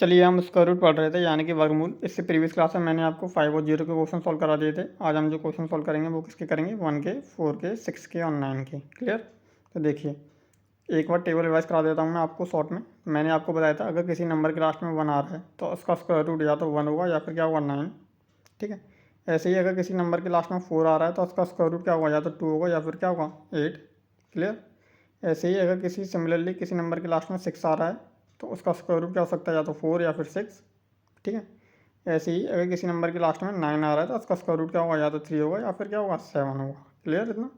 चलिए हम square root पढ़ रहे थे यानी कि वर्गमूल। इससे प्रीवियस क्लास में मैंने आपको 5 और 0 के क्वेश्चन सॉल्व करा दिए थे। आज हम जो क्वेश्चन सॉल्व करेंगे वो किसके करेंगे, 1 के, 4 के, 6 के और 9 के। क्लियर। तो देखिए एक बार टेबल रिवाइज करा देता हूँ मैं आपको शॉर्ट में। मैंने आपको बताया था अगर किसी नंबर के लास्ट में 1 आ रहा है तो उसका स्क्वायर रूट या तो 1 होगा या फिर क्या होगा 9। ठीक है। ऐसे ही अगर किसी नंबर के लास्ट में 4 आ रहा है तो उसका स्क्वायर रूट क्या होगा, या तो 2 होगा या फिर क्या होगा 8। क्लियर। ऐसे ही अगर सिमिलरली किसी नंबर के लास्ट में 6 आ रहा है तो उसका स्क्वायर रूट क्या हो सकता है, या तो 4 या फिर 6। ठीक है। ऐसे ही अगर किसी नंबर के लास्ट में 9 आ रहा है तो उसका स्क्वायर रूट क्या होगा, या तो 3 होगा या फिर क्या होगा 7 होगा। क्लियर इतना।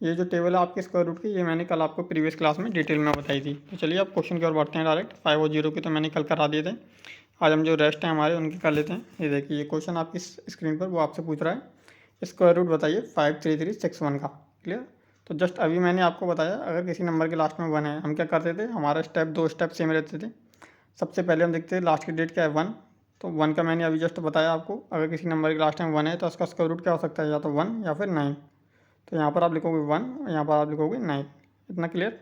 ये जो टेबल है आपके स्क्वायर रूट की, ये मैंने कल आपको प्रीवियस क्लास में डिटेल में बताई थी। तो चलिए अब क्वेश्चन की ओर बढ़ते हैं डायरेक्ट। 5 और 0 के तो मैंने कल करा दिए थे। आज हम जो रेस्ट है हमारे उनके कर लेते हैं। ये देखिए ये क्वेश्चन आपकी स्क्रीन पर वो आपसे पूछ रहा है स्क्वायर रूट बताइए 53361 का। क्लियर। तो जस्ट अभी मैंने आपको बताया अगर किसी नंबर के लास्ट में 1 है हम क्या करते थे, हमारा दो स्टेप सेम रहते थे। सबसे पहले हम देखते हैं लास्ट की डेट क्या है 1। तो 1 का मैंने अभी जस्ट बताया आपको, अगर किसी नंबर के लास्ट में 1 है तो उसका स्क्वायर रूट क्या हो सकता है, या तो 1 या फिर 9। तो यहाँ पर आप लिखोगे 1 और यहाँ पर आप लिखोगे 9। इतना क्लियर।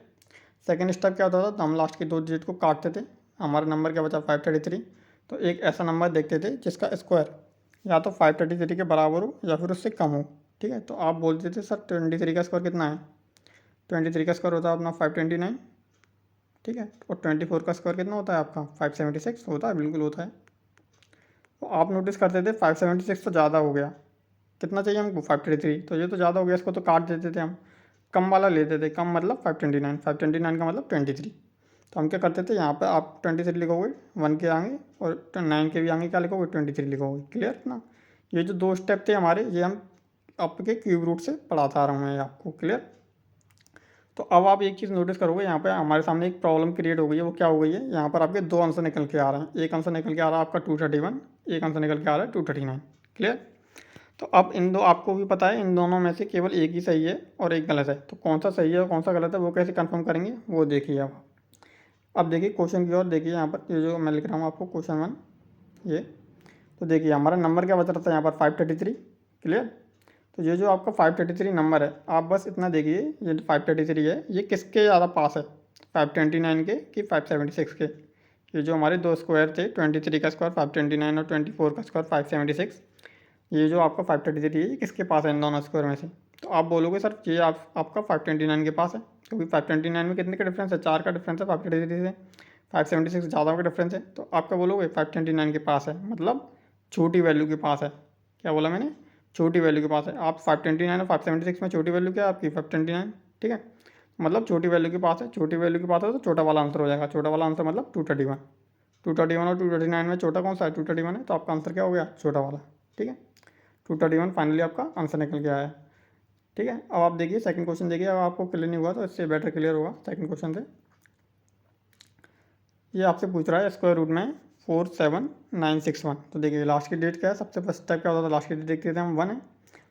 सेकेंड स्टेप क्या होता था, तो हम लास्ट की दो डिजिट को काटते थे। हमारा नंबर क्या बचा 533। तो एक ऐसा नंबर देखते थे जिसका स्क्वायर या तो 533 के बराबर हो या फिर उससे कम हो। ठीक है। तो आप बोलते थे सर 23 का स्क्वायर कितना है। 23 का स्क्वायर होता है अपना 529। ठीक है। और 24 का स्क्वायर कितना होता है आपका 576 होता है, बिल्कुल होता है। तो आप नोटिस करते थे 576 तो ज़्यादा हो गया, कितना चाहिए हमको 533। तो ये तो ज़्यादा हो गया, इसको तो काट देते थे हम, कम वाला लेते थे। कम मतलब 529, 529 का मतलब 23। तो हम क्या करते थे, यहाँ पे आप 23 लिखोगे 1 के आगे, और 9 के भी आगे क्या लिखोगे 23 लिखोगे। क्लियर ना। ये जो दो स्टेप थे हमारे, ये हम आपके क्यूब रूट से पढ़ाता आ रहा हूँ मैं आपको। क्लियर। तो अब आप एक चीज़ नोटिस करोगे, यहाँ पे हमारे सामने एक प्रॉब्लम क्रिएट हो गई है। वो क्या हो गई है, यहाँ पर आपके दो आंसर निकल के आ रहे हैं। एक आंसर निकल के आ रहा है आपका 231, एक आंसर निकल के आ रहा है 239। क्लियर। तो अब इन दो आपको भी पता है इन दोनों में से केवल एक ही सही है और एक गलत है। तो कौन सा सही है और कौन सा गलत है वो कैसे कंफर्म करेंगे, वो देखिए आप। अब देखिए क्वेश्चन की ओर देखिए, यहाँ पर ये जो मैं लिख रहा हूँ आपको क्वेश्चन 1 ये। तो देखिए हमारा नंबर क्या बच रहा था यहाँ पर 533। क्लियर। तो ये जो आपका 533 नंबर है, आप बस इतना देखिए ये 533 है, ये किसके ज़्यादा पास है, 529 के कि 576 के। ये जो हमारे दो स्क्वायर थे, 23 का स्क्वायर 529 और 24 का स्क्वायर 576, ये जो आपका 533 है ये किसके पास है इन दोनों स्क्वायर में से। तो आप बोलोगे सर ये आपका 529 के पास है, क्योंकि 529 में कितने का डिफरेंस है, 4 का डिफरेंस है 533 से। 576 ज़्यादा का डिफरेंस है, तो आपका बोलोगे 529 के पास है, मतलब छोटी वैल्यू के पास है। क्या बोला मैंने, छोटी वैल्यू के पास है। आप 529 और 576 में छोटी वैल्यू क्या है आपकी 529। ठीक है। मतलब छोटी वैल्यू के पास है, छोटी वैल्यू के पास है तो छोटा वाला आंसर हो जाएगा। छोटा वाला आंसर मतलब 231। 231 और 239 में छोटा कौन सा है, 231 है, तो आपका आंसर क्या हो गया, छोटा वाला। ठीक है। 231 फाइनली आपका आंसर निकल के आया है। ठीक है। अब आप देखिए सेकंड क्वेश्चन देखिए, अगर आपको क्लियर नहीं हुआ तो इससे बेटर क्लियर होगा सेकंड क्वेश्चन से। ये आपसे पूछ रहा है स्क्वायर रूट में 47961। तो देखिए लास्ट की डेट क्या है, सबसे फर्स्ट स्टेप क्या होता था, लास्ट की डेट देखते थे हम 1 है।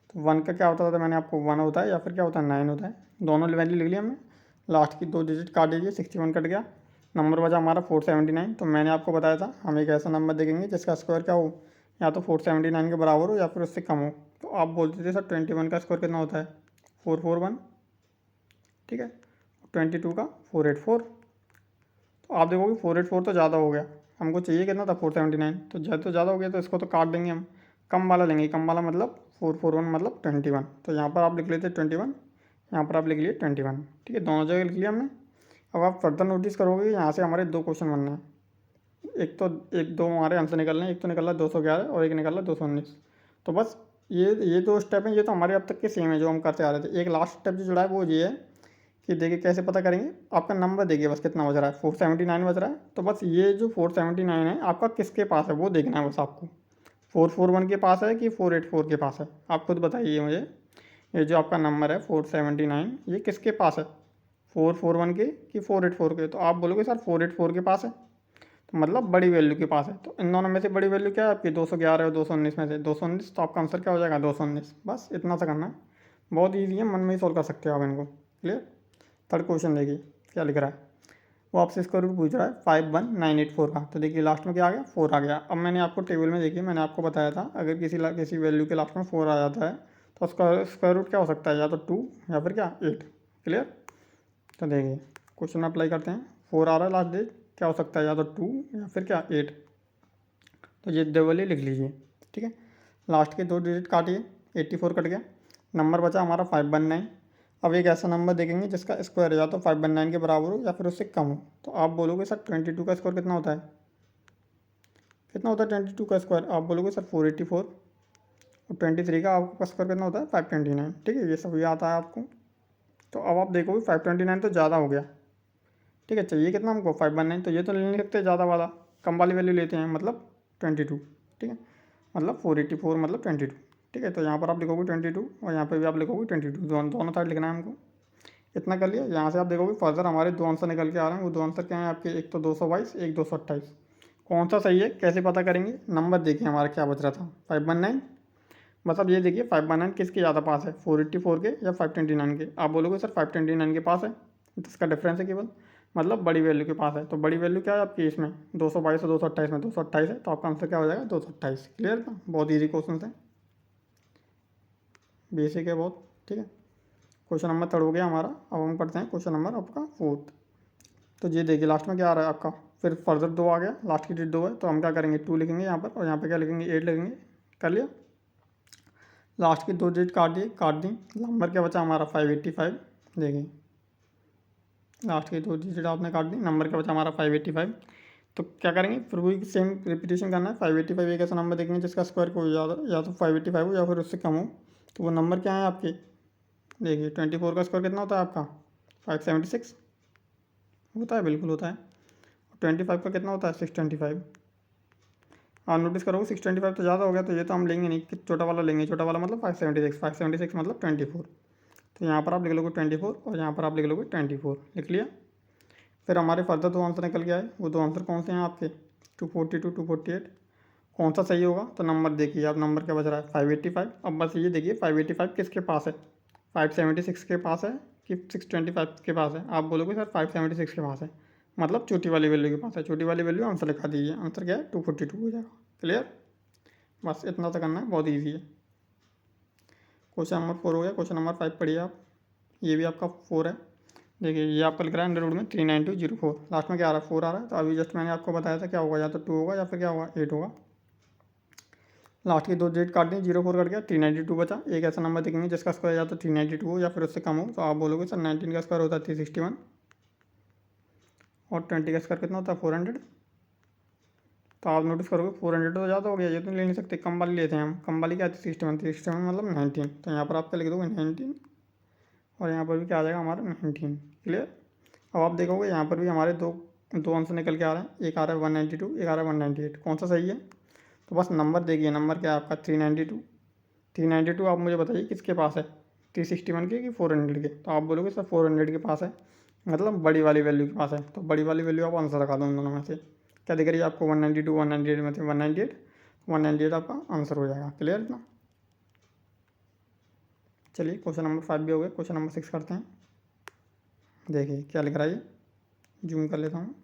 तो 1 का क्या होता था, मैंने आपको 1 होता है या फिर क्या होता है 9 होता है। दोनों वैल्यू लिख लिया हमने, लास्ट की दो डिजिट काट दीजिए, 61 कट गया, नंबर बचा हमारा 479। तो मैंने आपको बताया था हम एक ऐसा नंबर देखेंगे जिसका स्क्वायर क्या हो, या तो 479 के बराबर हो या फिर उससे कम हो। तो आप बोलते थे सर 21 का स्क्वायर कितना होता है 441। ठीक है। 22 का 484। तो आप देखोगे 484 तो ज़्यादा हो गया, हमको चाहिए कितना था 479। तो ज़्यादा हो गया तो इसको तो काट देंगे हम, कम वाला लेंगे। कम वाला मतलब 441 मतलब 21। तो यहाँ पर आप लिख लेते 21, यहाँ पर आप लिख लिए 21। ठीक है, दोनों जगह लिख लिया हमने। अब आप फर्दर नोटिस करोगे यहाँ से हमारे दो क्वेश्चन बनने हैं। एक दो हमारे आंसर निकल रहे हैं, एक तो निकल रहा है 211 और एक निकल रहा है 219। तो बस ये दो स्टेप हैं, ये तो हमारे अब तक के सेम है जो हम करते आ रहे थे। एक लास्ट स्टेप जो जुड़ा है वो ये है कि देखिए कैसे पता करेंगे, आपका नंबर देखिए बस कितना बज रहा है, 479 बज रहा है। तो बस ये जो 479 है आपका किसके पास है वो देखना है बस आपको, 441 के पास है कि 484 के पास है, आप खुद बताइए मुझे। ये जो आपका नंबर है 479 ये किसके पास है, 441 के कि 484 के। तो आप बोलोगे सर 484 के पास है, तो मतलब बड़ी वैल्यू के पास है। तो इन दोनों में से बड़ी वैल्यू क्या है आपकी, 211 और 219 में से 219। तो आपका आंसर क्या हो जाएगा 219। बस इतना सा करना है, बहुत ईजी है, मन में ही सॉल्व कर सकते हो आप इनको। क्लियर। थर्ड क्वेश्चन देखिए क्या लिख रहा है, वो आपसे स्क्वायर रूट पूछ रहा है 51984 का। तो देखिए लास्ट में क्या आ गया 4 आ गया। अब मैंने आपको टेबल में देखिए मैंने आपको बताया था अगर किसी वैल्यू के लास्ट में 4 आ जाता है तो उसका स्क्वायर रूट क्या हो सकता है, या तो 2 या फिर क्या 8। क्लियर। तो देखिए क्वेश्चन में अप्लाई करते हैं, 4 आ रहा है लास्ट डेट, क्या हो सकता है, या तो 2 या फिर क्या 8। तो ये दो वाली लिख लीजिए, ठीक है। लास्ट के 2 डिजिट काटिए, 84 कट गया, नंबर बचा हमारा 519। अब एक ऐसा नंबर देखेंगे जिसका स्क्वायर या तो 519 के बराबर हो या फिर उससे कम हो। तो आप बोलोगे सर 22 का स्क्वायर कितना होता है, कितना होता है 22 का स्क्वायर? आप बोलोगे सर 484। और 23 का आपका स्क्वायर कितना होता है 529, ठीक है। ये सब ये आता है आपको। तो अब आप देखोगे 529 तो ज़्यादा हो गया, ठीक है। चाहिए कितना हमको 519, तो ये तो ले नहीं सकते ज़्यादा वाला, कम वाली वैल्यू लेते हैं, मतलब 22, ठीक है। मतलब 484 मतलब 22, ठीक है। तो यहाँ पर आप लिखोगे 22 और यहाँ पर भी आप लिखोगे 22, दोनों साइड लिखना है हमको। इतना कर लिया। यहाँ से आप देखोगे फर्दर हमारे दो आंसर निकल के आ रहे हैं। वो दो आंसर क्या है आपके, एक तो 222, एक 228। कौन सा सही है कैसे पता करेंगे? नंबर देखिए हमारा क्या बच रहा था 519। मतलब ये देखिए 519 किसके ज़्यादा पास है, 484 के या 529 के? आप बोलोगे सर 529 के पास है, इसका डिफरेंस है केवल, मतलब बड़ी वैल्यू के पास है। तो बड़ी वैल्यू क्या है आपकी इसमें, 222 और 228 में 228 है। तो आपका आंसर क्या हो जाएगा 228। क्लियर था, बहुत ईजी क्वेश्चन है, बेसिक है बहुत, ठीक है। क्वेश्चन नंबर 3 हो गया हमारा। अब हम पढ़ते हैं क्वेश्चन नंबर आपका 4। तो ये देखिए लास्ट में क्या आ रहा है आपका, फिर फर्दर 2 आ गया, लास्ट की डिजिट 2 है। तो हम क्या करेंगे 2 लिखेंगे यहाँ पर, और यहाँ पे क्या लिखेंगे 8 लिखेंगे। कर लिया। लास्ट की 2 डिजिट काट दी। नंबर क्या बचा हमारा 585। देखिए लास्ट की 2 डिजिट आपने काट दी, नंबर क्या बचा हमारा 585। तो क्या करेंगे फिर वही सेम रिपीटेशन करना है। 585 एक ऐसा नंबर देखेंगे जिसका स्क्वायर कोई या तो 585 हो या फिर उससे कम हो। तो वो नंबर क्या है आपके, देखिए 24 का स्क्वायर कितना होता है आपका 576 होता है, बिल्कुल होता है। 25 का कितना होता है 625। आप नोटिस करोगे 625 तो ज़्यादा हो गया, तो ये तो हम लेंगे नहीं, कि छोटा वाला लेंगे। छोटा वाला मतलब 576 मतलब 24। तो यहाँ पर आप लिख लोगे 24 और यहाँ पर आप लिख लोगे 24, लिख लिया। फिर हमारे फर्दर 2 आंसर निकल के आए। वो 2 आंसर कौन से हैं आपके 242 248। कौन सा सही होगा? तो नंबर देखिए आप, नंबर क्या बच रहा है 585। अब बस ये देखिए 585 किसके पास है, 576 के पास है कि 625 के पास है? आप बोलोगे सर 576 के पास है, मतलब छोटी वाली वैल्यू के पास है। छोटी वाली वैल्यू आंसर लिखा दीजिए। आंसर क्या है 242 हो जाएगा। क्लियर, बस इतना तो करना है, बहुत ईजी है। क्वेश्चन नंबर 4 हो गया। क्वेश्चन नंबर 5 पढ़िए आप, ये भी आपका 4 है। देखिए ये आपका लिख रहा है 100 में 39204, लास्ट में क्या आ रहा है 4 आ रहा है। तो अभी जस्ट मैंने आपको बताया था क्या होगा, या तो 2 होगा या फिर क्या होगा 8 होगा। लास्ट की 2 डिजिट काट दी, 04 कट गया, 392 बचा। एक ऐसा नंबर देखेंगे जिसका स्क्वायर या तो 392 हो या फिर उससे कम हो। तो आप बोलोगे सर 19 का स्क्वायर होता है 361 और 20 का स्क्वायर कितना होता है 400। तो आप नोटिस करोगे 400 तो ज़्यादा हो गया, ये तो ले नहीं सकते, कम वाली लेते हैं हम। कम वाली क्या है 361 मतलब 19। तो यहाँ पर आप क्या लिख दोगे 19 और यहाँ पर भी क्या आ जाएगा हमारा 19। क्लियर। अब आप देखोगे यहाँ पर भी हमारे दो आंसर निकल के आ रहे हैं। एक आ रहा है 192, एक आ रहा है 198। कौन सा सही है? तो बस नंबर देखिए, नंबर क्या है आपका 392। 392 आप मुझे बताइए किसके पास है, 361 के कि 400 के? तो आप बोलोगे सर 400 के पास है, मतलब बड़ी वाली वैल्यू के पास है। तो बड़ी वाली वैल्यू आप आंसर रखा दो उन दोनों में से। क्या दिख रही है आपको 192 198 में से 198 आपका आंसर हो जाएगा। क्लियर इतना। चलिए क्वेश्चन नंबर 5 भी हो गया। क्वेश्चन नंबर 6 करते हैं। देखिए क्या लिख रहा है, ये जूम कर लेता हूँ।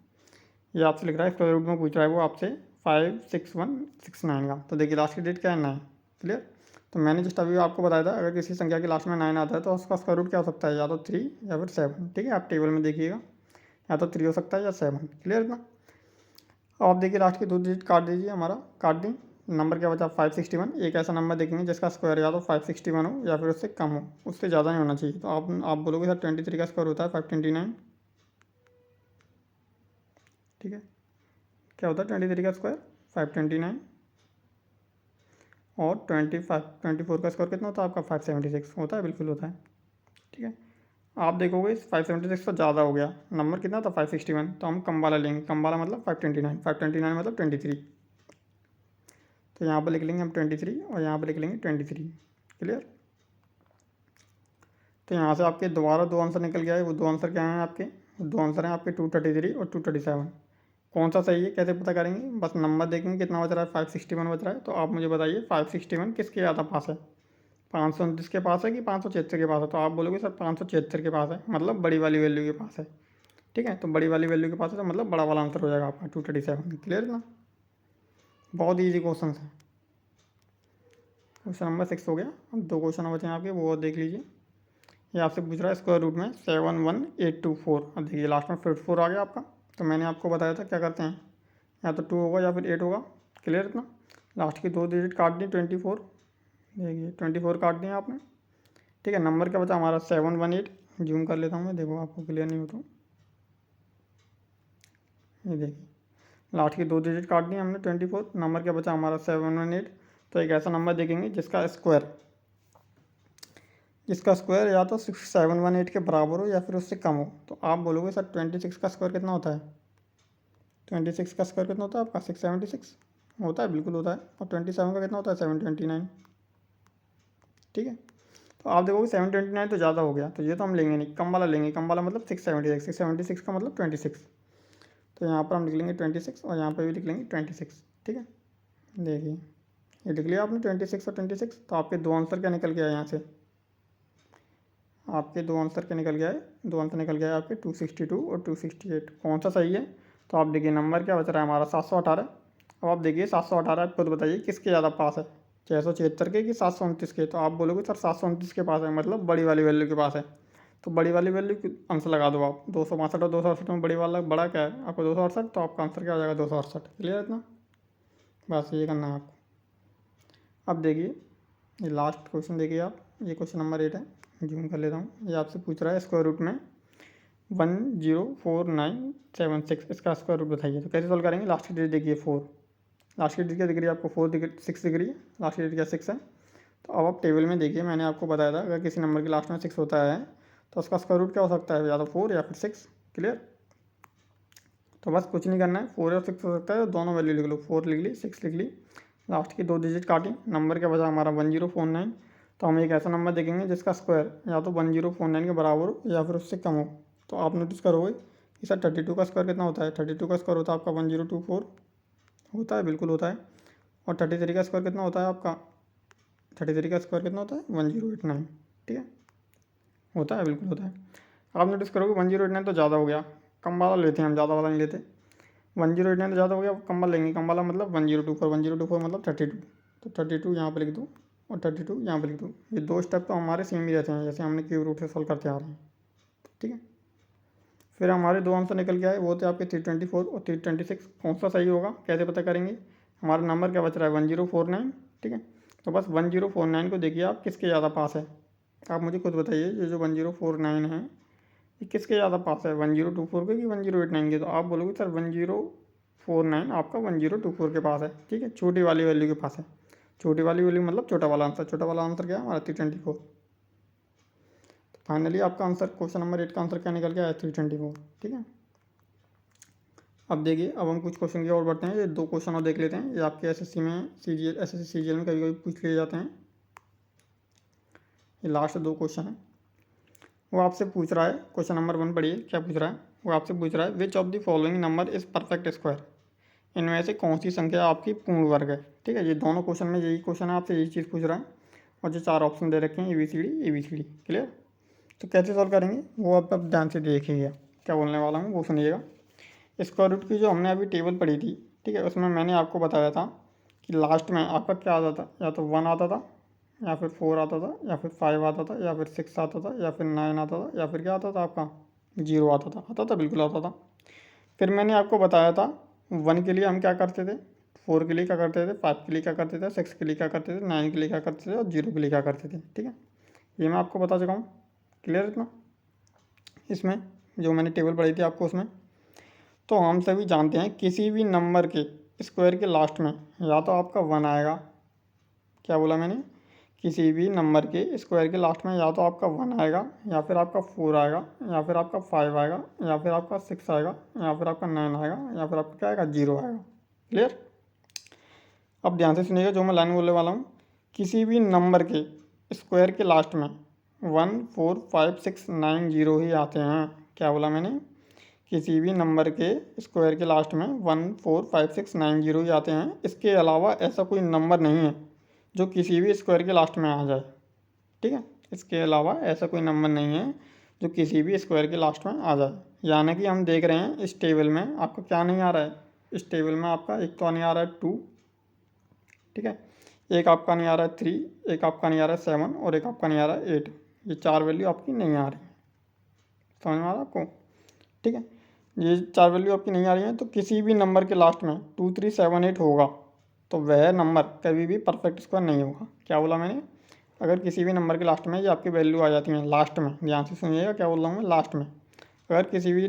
ये आपसे लिख रहा है स्क्वायर रूट में पूछ रहा है वो आपसे 56169 का। तो देखिए लास्ट की डेट क्या है 9। क्लियर। तो मैंने जस्ट अभी आपको बताया था अगर किसी संख्या के लास्ट में 9 आता है तो उसका स्क्वायर रूट क्या हो सकता है, या तो 3 या फिर 7। ठीक है, आप टेबल में देखिएगा, या तो 3 हो सकता है या 7। क्लियर ना। अब आप देखिए लास्ट की 2 डिजिट काट दीजिए, हमारा काट दी। नंबर क्या बचा 561। एक ऐसा नंबर देखेंगे जिसका स्क्वायर या तो 561 हो या फिर उससे कम हो, उससे ज़्यादा नहीं होना चाहिए। तो आप बोलोगे सर 23 का स्क्वायर होता है 529। ठीक है, क्या होता है 23 का स्क्वायर 529 और 24 का स्क्वायर कितना होता है आपका 576 होता है, बिल्कुल होता है। ठीक है, आप देखोगे 576 तो ज़्यादा हो गया, नंबर कितना था 561। तो हम कम वाला लेंगे, कम वाला मतलब 529, 529 मतलब 23। तो यहाँ पर लिख लेंगे हम 23 और यहाँ पर लिख लेंगे 23। क्लियर। तो यहाँ से आपके दोबारा 2 आंसर निकल गया है। वो 2 आंसर क्या हैं आपके, 2 आंसर हैं आपके 233 और 237। कौन सा सही है कैसे पता करेंगे? बस नंबर देखेंगे कितना बच रहा है 561 बच रहा है। तो आप मुझे बताइए 561 किसके ज़्यादा पास है, 529 के पास है कि 576 के पास है? तो आप बोलोगे सर 576 के पास है, मतलब बड़ी वाली वैल्यू के पास है। ठीक है, तो बड़ी वाली वैल्यू के पास है तो मतलब बड़ा वाला आंसर हो जाएगा आपका 237। क्लियर ना, बहुत ईजी क्वेश्चन है। क्वेश्चन नंबर 6 हो गया। अब 2 क्वेश्चन बचे हैं आपके, वो और देख लीजिए। ये आपसे पूछ रहा है स्क्वायर रूट में 71824। अब देखिए लास्ट में फिर 4 आ गया आपका, तो मैंने आपको बताया था क्या करते हैं, या तो 2 होगा या फिर 8 होगा। क्लियर इतना। लास्ट की 2 डिजिट काट दी 24, देखिए 24 काट दिए आपने। ठीक है, नंबर क्या बचा हमारा 718। जूम कर लेता हूँ मैं, देखो आपको क्लियर नहीं हो तो। ये देखिए लास्ट की 2 डिजिट काट दी हमने 24, नंबर क्या बचा हमारा 718। तो एक ऐसा नंबर देखेंगे जिसका स्क्वायर या तो 6718 के बराबर हो या फिर उससे कम हो। तो आप बोलोगे सर 26 का स्क्वायर कितना होता है, 26 का स्क्वायर कितना होता है आपका 676 होता है, बिल्कुल होता है। और 27 का कितना होता है 729। ठीक है, तो आप देखोगे 729 तो ज़्यादा हो गया, तो ये तो हम लेंगे नहीं, कम वाला लेंगे। कम वाला मतलब 676 का मतलब 26। तो यहाँ पर हम लिख लेंगे 26 और यहाँ पर भी लिख लेंगे 26। ठीक है, देखिए ये लिख लिया आपने 26 और 26। तो आपके दो आंसर क्या निकल गया यहाँ से, आपके दो आंसर क्या निकल गया है, दो आंसर निकल गया है आपके 262 और 268। कौन सा सही है, तो आप देखिए नंबर क्या बच रहा है हमारा 718। अब आप देखिए 718 आप खुद बताइए किसके ज़्यादा पास है, 676 के कि 729 के। तो आप बोलोगे सर 729 के पास है, मतलब बड़ी वाली वैल्यू के पास है। तो बड़ी वाली वैल्यू की आंसर लगा दो आप, 262 और 268 में बड़ी वाला बड़ा क्या है आपको 268, तो आपका आंसर क्या हो जाएगा 268। क्लियर इतना, बस ये करना है आपको। अब देखिए ये लास्ट क्वेश्चन देखिए आप, ये क्वेश्चन नंबर 8 है, जूम कर लेता हूँ। ये आपसे पूछ रहा है स्क्वायर रूट में 104976 इसका स्क्वायर रूट बताइए। तो कैसे सॉल्व करेंगे, लास्ट की डिजिट देखिए 4, लास्ट की डिजिट क्या दिख रही है आपको 6 दिख रही है, लास्ट की डिजिट क्या 6 है। तो अब आप टेबल में देखिए, मैंने आपको बताया था अगर किसी नंबर के लास्ट में 6 होता है तो उसका स्क्वायर रूट क्या हो सकता है, या तो 4 या फिर 6। क्लियर, तो बस कुछ नहीं करना है, 4 और 6 हो सकता है, तो दोनों वैल्यू लिख लो, 4 लिख ली 6 लिख ली। लास्ट की 2 डिजिट काटी, नंबर क्या बचा हमारा 1049। तो हम एक ऐसा नंबर देखेंगे जिसका स्क्वायर या तो 1049 के बराबर हो या फिर उससे कम हो। तो आप नोटिस करोगे कि सर 32 का स्क्वायर कितना होता है, 32 का स्क्वायर होता है आपका 1024 होता है, बिल्कुल होता है। और 33 का स्क्वायर कितना होता है आपका, 33 का स्क्वायर कितना होता है 1089। ठीक है, होता है, बिल्कुल होता है। आप नोटिस करोगे 1089 तो ज़्यादा हो गया, कम वाला लेते हैं हम, ज़्यादा वाला नहीं लेते। 1089 तो ज़्यादा हो गया, कम वाला लेंगे, कम वाला मतलब 1024 मतलब 32। तो 32 यहाँ पर लिख दूँ और 32 यहाँ पर लिख दूँ। ये दो स्टेप तो हमारे सेम ही रहते हैं, जैसे हमने क्यूब रूट से सॉल्व करते आ रहे हैं। ठीक है, फिर हमारे दो आंसर निकल के आए, वो थे आपके 324 और 326। कौन सा सही होगा कैसे पता करेंगे, हमारा नंबर क्या बच रहा है 1049। ठीक है, तो बस 1049 को देखिए आप किसके ज़्यादा पास है, आप मुझे खुद बताइए ये जो 1049 है ये किसके ज़्यादा पास है, 1024 के कि 1089 के। तो आप बोलोगे सर 1049 आपका 1024 के पास है। ठीक है, छोटी वाली वैल्यू के पास है, छोटी वाली वैल्यू मतलब छोटा वाला आंसर, छोटा वाला आंसर क्या है हमारा 324। तो फाइनली आपका आंसर क्वेश्चन नंबर 8 का आंसर क्या निकल गया है 324। ठीक है, अब देखिए अब हम कुछ क्वेश्चन की और बढ़ते हैं, ये दो क्वेश्चन और देख लेते हैं। ये आपके एसएससी में सीजीएल एसएससी सीजीएल में कभी कभी पूछ लिए जाते हैं। ये लास्ट दो क्वेश्चन हैं, वो आपसे पूछ रहा है, क्वेश्चन नंबर 1 पढ़िए क्या पूछ रहा है। वो आपसे पूछ रहा है which of the following number is perfect square, इनमें से कौन सी संख्या आपकी पूर्ण वर्ग है। ठीक है, ये दोनों क्वेश्चन में यही क्वेश्चन है, आपसे यही चीज़ पूछ रहा है। और जो 4 ऑप्शन दे रखे हैं ABCD। क्लियर, तो कैसे सॉल्व करेंगे वो आप ध्यान से देखिएगा, क्या बोलने वाला हूँ वो सुनिएगा। स्क्वायर रूट की जो हमने अभी टेबल पढ़ी थी, ठीक है, उसमें मैंने आपको बताया था कि लास्ट में आपका क्या आता था, या तो 1 आता था या फिर 4 आता था या फिर 5 आता था या फिर 6 आता था या फिर 9 आता था या फिर क्या आता था आपका 0 आता था, बिल्कुल आता था। फिर मैंने आपको बताया था 1 के लिए हम क्या करते थे, 4 के लिए क्या करते थे, 5 के लिए क्या करते थे, 6 के लिए क्या करते थे, 9 के लिए क्या करते थे और 0 के लिए क्या करते थे। ठीक है, ये मैं आपको बता चुका हूँ। क्लियर इतना, इसमें जो मैंने टेबल पढ़ी थी आपको उसमें। तो हम सभी जानते हैं किसी भी नंबर के स्क्वायर के लास्ट में या तो आपका 1 आएगा, क्या बोला मैंने, किसी भी नंबर के स्क्वायर के लास्ट में या तो आपका 1 आएगा या फिर आपका 4 आएगा या फिर आपका 5 आएगा या फिर आपका 6 आएगा या फिर आपका 9 आएगा या फिर आपका क्या आएगा 0 आएगा। क्लियर, अब ध्यान से सुनिएगा जो मैं लाइन बोलने वाला हूँ, किसी भी नंबर के स्क्वायर के लास्ट में 1 4 5 6 9 0 ही आते हैं। क्या बोला मैंने, किसी भी नंबर के स्क्वायर के लास्ट में 1 4 5 6 9 0 ही आते हैं, इसके अलावा ऐसा कोई नंबर नहीं है जो किसी भी स्क्वायर के लास्ट में आ जाए। ठीक है, इसके अलावा ऐसा कोई नंबर नहीं है जो किसी भी स्क्वायर के लास्ट में आ जाए। यानी कि हम देख रहे हैं इस टेबल में आपका क्या नहीं आ रहा है, इस टेबल में आपका एक तो नहीं आ रहा है 2, ठीक है, एक आपका नहीं आ रहा है 3, एक आपका नहीं आ रहा है 7 और एक आपका नहीं आ रहा है 8। ये 4 वैल्यू आपकी नहीं आ रही है, समझ में आ रहा है आपको। ठीक है, ये 4 वैल्यू आपकी नहीं आ रही हैं तो किसी भी नंबर के लास्ट में 2378 होगा तो वह नंबर कभी भी परफेक्ट स्क्वायर नहीं होगा। क्या बोला मैंने? अगर किसी भी नंबर के लास्ट में ये आपकी वैल्यू आ जाती है लास्ट में, ध्यान से सुनिएगा क्या बोल रहा हूँ मैं, लास्ट में अगर किसी भी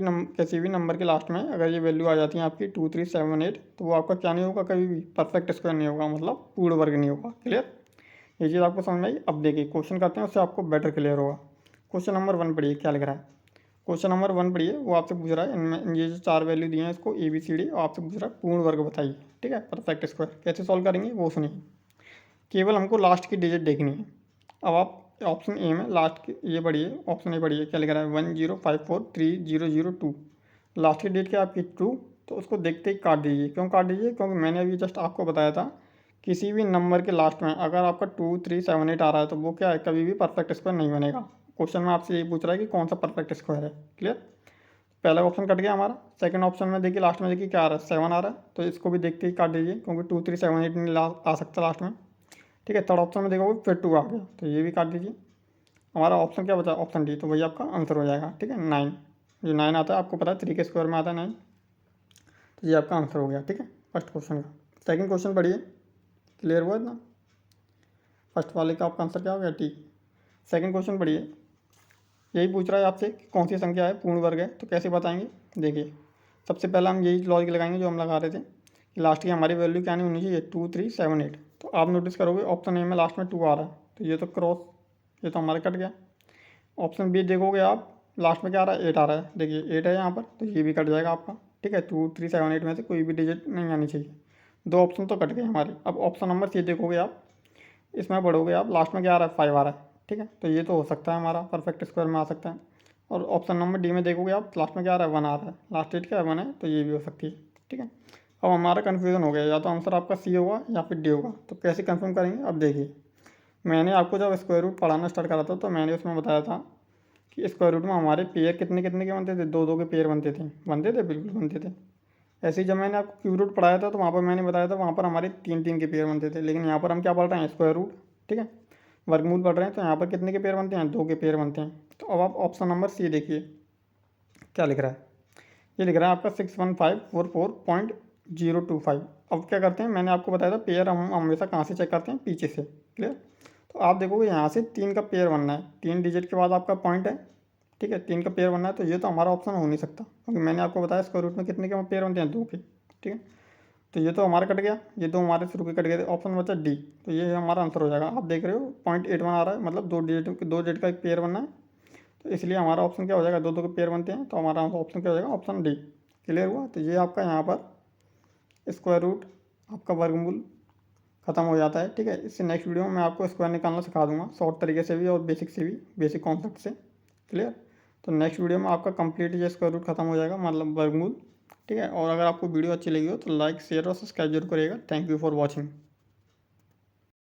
नंबर के लास्ट में अगर ये वैल्यू आ जाती है आपकी 2378 तो वो आपका क्या नहीं होगा, कभी भी परफेक्ट स्क्वायर नहीं होगा, मतलब पूर्ण वर्ग नहीं होगा। क्लियर? ये चीज़ आपको समझ में आई? अब देखिए क्वेश्चन करते हैं, उससे आपको बेटर क्लियर होगा। क्वेश्चन नंबर 1 पढ़िए क्या लिख रहा है। क्वेश्चन नंबर 1 पढ़िए, वो आपसे पूछ रहा है इनमें ये जो 4 वैल्यू दिए हैं इसको ABCD, और आपसे पूछ रहा है पूर्ण वर्ग बताइए। ठीक है, परफेक्ट स्क्वायर कैसे सॉल्व करेंगे वो सुनिए। केवल हमको लास्ट की डिजिट देखनी है। अब आप ऑप्शन ए में लास्ट की ये पढ़िए, ऑप्शन ए पढ़िए क्या लिख रहा है, 105430002। लास्ट की डेट क्या आपकी 2, तो उसको देखते ही काट दीजिए। क्यों काट दीजिए? क्योंकि मैंने अभी जस्ट आपको बताया था किसी भी नंबर के लास्ट में अगर आपका 2378 आ रहा है तो वो क्या है, कभी भी परफेक्ट स्क्वायर नहीं बनेगा। क्वेश्चन में आपसे यही पूछ रहा है कि कौन सा परफेक्ट स्क्वायर है। क्लियर? पहला ऑप्शन कट गया हमारा। सेकंड ऑप्शन में देखिए लास्ट में देखिए क्या आ रहा है, 7 आ रहा है, तो इसको भी देखते ही काट दीजिए क्योंकि 2378 नहीं आ सकता लास्ट में। ठीक है, थर्ड ऑप्शन में देखोगे फिर 2 आ गया तो ये भी काट दीजिए। हमारा ऑप्शन क्या बचा, ऑप्शन डी, तो वही आपका आंसर हो जाएगा। ठीक है, 9, जो 9 आता है आपको पता है 3 के स्क्वायर में आता है 9, तो ये आपका आंसर हो गया। ठीक है, फर्स्ट क्वेश्चन का। सेकंड क्वेश्चन पढ़िए, क्लियर हुआ इतना? फर्स्ट वाले का आपका आंसर क्या हो गया, टी। सेकंड क्वेश्चन पढ़िए, यही पूछ रहा है आपसे कि कौन सी संख्या है पूर्ण वर्ग है, तो कैसे बताएंगे। देखिए सबसे पहला हम यही लॉजिक लगाएंगे जो हम लगा रहे थे कि लास्ट की हमारी वैल्यू क्या नहीं होनी चाहिए, 2378। तो आप नोटिस करोगे ऑप्शन ए में लास्ट में 2 आ रहा है तो ये तो क्रॉस, ये तो हमारा कट गया। ऑप्शन बी देखोगे आप, लास्ट में क्या आ रहा है, 8 आ रहा है, देखिए 8 है यहाँ पर, तो ये भी कट जाएगा आपका। ठीक है, 2378 में से कोई भी डिजिट नहीं आनी चाहिए। 2 ऑप्शन तो कट गए हमारे। अब ऑप्शन नंबर सी देखोगे आप, इसमें पढ़ोगे आप, लास्ट में क्या आ रहा है, 5 आ रहा है। ठीक है, तो ये तो हो सकता है हमारा परफेक्ट स्क्वायर में आ सकता है। और ऑप्शन नंबर डी में देखोगे आप, लास्ट में क्या आ रहा है, 1 आ रहा है, लास्ट डेट क्या है, 1 है, तो ये भी हो सकती है। ठीक है, अब हमारा कन्फ्यूज़न हो गया, या तो आंसर आपका सी होगा या फिर डी होगा, तो कैसे कंफर्म करेंगे। अब देखिए मैंने आपको जब स्क्वायर रूट पढ़ाना स्टार्ट करा था तो मैंने उसमें बताया था कि स्क्वायर रूट में हमारे पेयर कितने कितने के बनते थे, 2 2 के पेयर बनते थे बिल्कुल बनते थे। ऐसे ही जब मैंने आपको क्यूब रूट पढ़ाया था तो वहाँ पर मैंने बताया था वहाँ पर हमारे 3 3 के पेयर बनते थे, लेकिन यहाँ पर हम क्या पढ़ रहे हैं, स्क्वायर रूट। ठीक है, वर्गमूल पढ़ रहे हैं तो यहाँ पर कितने के पेयर बनते हैं, 2 के पेयर बनते हैं। तो अब आप ऑप्शन नंबर सी देखिए क्या लिख रहा है, ये लिख रहा है आपका 61544.025। अब क्या करते हैं, मैंने आपको बताया था पेयर हम हमेशा कहाँ से चेक करते हैं, पीछे से। क्लियर? तो आप देखोगे यहाँ से 3 का पेयर बनना है, 3 डिजिट के बाद आपका पॉइंट है। ठीक है, 3 का पेयर बनना है, तो ये तो हमारा ऑप्शन हो नहीं सकता क्योंकि मैंने आपको बताया स्क्वायर रूट में कितने के पेयर बनते हैं, 2 के। ठीक है, तो ये तो हमारा कट गया, ये दो हमारे शुरू के कट गए थे, ऑप्शन बचा डी, तो ये हमारा आंसर हो जाएगा। आप देख रहे हो 0.81 आ रहा है, मतलब 2 डिजिट का एक पेयर बनना है, तो इसलिए हमारा ऑप्शन क्या हो जाएगा, 2 2 के पेयर बनते हैं, तो हमारा ऑप्शन क्या हो जाएगा, ऑप्शन डी। क्लियर हुआ? तो ये आपका यहाँ पर स्क्वायर रूट आपका वर्गमूल खत्म हो जाता है। ठीक है, इससे नेक्स्ट वीडियो में मैं आपको स्क्वायर निकालना सिखा दूंगा, शॉर्ट तरीके से भी और बेसिक से भी, बेसिक कॉन्सेप्ट से। क्लियर? तो नेक्स्ट वीडियो में आपका कंप्लीट ये स्क्वायर रूट खत्म हो जाएगा, मतलब वर्गमूल। ठीक है, और अगर आपको वीडियो अच्छी लगी हो तो लाइक शेयर और सब्सक्राइब जरूर करिएगा। Thank you for watching.